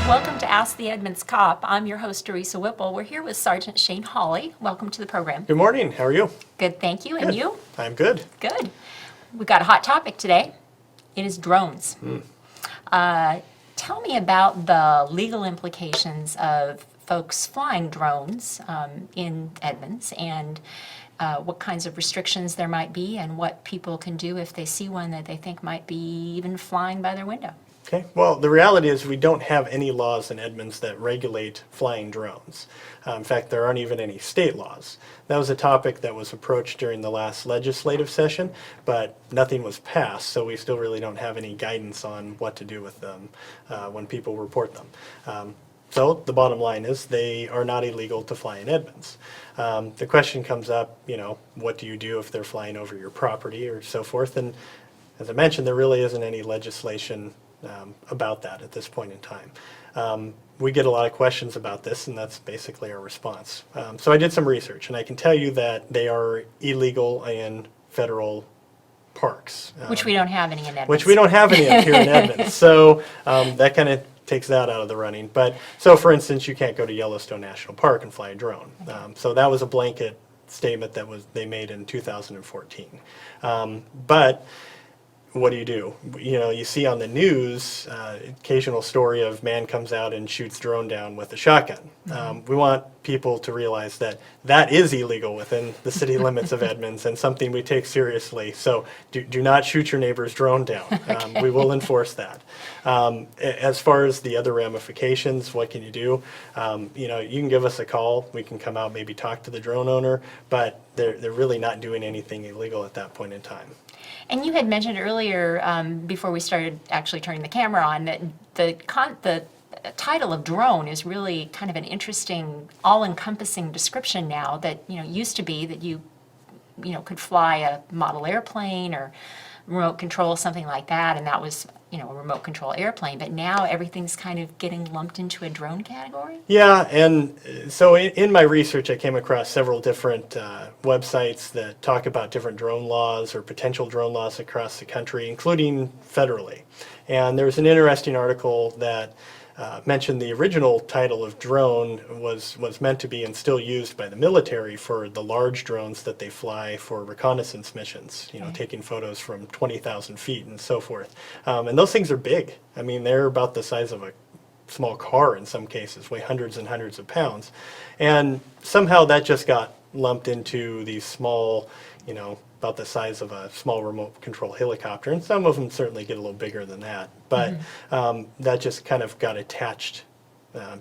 Welcome to Ask the Edmonds Cop. I'm your host, Teresa Whipple. We're here with Sergeant Shane Hawley. Welcome to the program. Good morning. How are you? Good, thank you. And Good. you? I'm good. Good. We've got a hot topic today. It is drones. Tell me about the legal implications of folks flying drones in Edmonds and what kinds of restrictions there might be and what people can do if they see one that they think might be even flying by their window. Okay. Well, the reality is we don't have any laws in Edmonds that regulate flying drones. In fact, there aren't even any state laws. That was a topic that was approached during the last legislative session, but nothing was passed, so we still really don't have any guidance on what to do with them when people report them. So the bottom line is they are not illegal to fly in Edmonds. The question comes up, what do you do if they're flying over your property or so forth? And as I mentioned, there really isn't any legislation about that at this point in time. We get a lot of questions about this, and that's basically our response. So I did some research, and I can tell you that they are illegal in federal parks. Which we don't have any in Edmonds. Which we don't have any of here in Edmonds. So that kind of takes that out of the running. But so, for instance, you can't go to Yellowstone National Park and fly a drone. So that was a blanket statement that they made in 2014. But what do? You see on the news occasional story of man comes out and shoots drone down with a shotgun. We want people to realize that that is illegal within the city limits of Edmonds and something we take seriously. So do not shoot your neighbor's drone down. Okay. We will enforce that. As far as the other ramifications, what can you do? You can give us a call. We can come out, maybe talk to the drone owner, but they're really not doing anything illegal at that point in time. And you had mentioned earlier, before we started actually turning the camera on, that the title of drone is really kind of an interesting, all-encompassing description now that, used to be that you could fly a model airplane or remote control, something like that, and that was, a remote control airplane, but now everything's kind of getting lumped into a drone category? Yeah, and so in my research I came across several different websites that talk about different drone laws or potential drone laws across the country, including federally. And there was an interesting article that mentioned the original title of drone was meant to be and still used by the military for the large drones that they fly for reconnaissance missions, taking photos from 20,000 feet and so forth. And those things are big. I mean, they're about the size of a small car in some cases, weigh hundreds and hundreds of pounds. And somehow that just got lumped into these small, about the size of a small remote control helicopter, and some of them certainly get a little bigger than that, but that just kind of got attached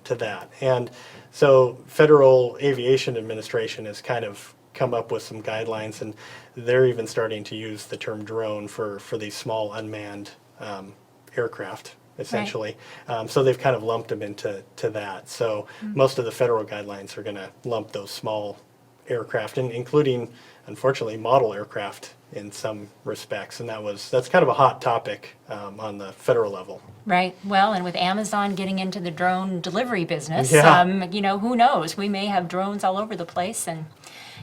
to that. And so Federal Aviation Administration has kind of come up with some guidelines, and they're even starting to use the term drone for these small unmanned aircraft, essentially. Right. So they've kind of lumped them into that. So most of the federal guidelines are going to lump those small aircraft, including, unfortunately, model aircraft in some respects, and that's kind of a hot topic on the federal level. Right. Well, and with Amazon getting into the drone delivery business, who knows? We may have drones all over the place, and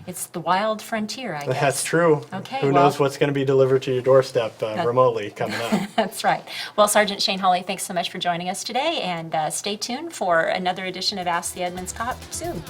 it's the wild frontier, I guess. That's true. Okay. Who knows what's going to be delivered to your doorstep remotely coming up. That's right. Well, Sergeant Shane Hawley, thanks so much for joining us today, and stay tuned for another edition of Ask the Edmonds Cop soon.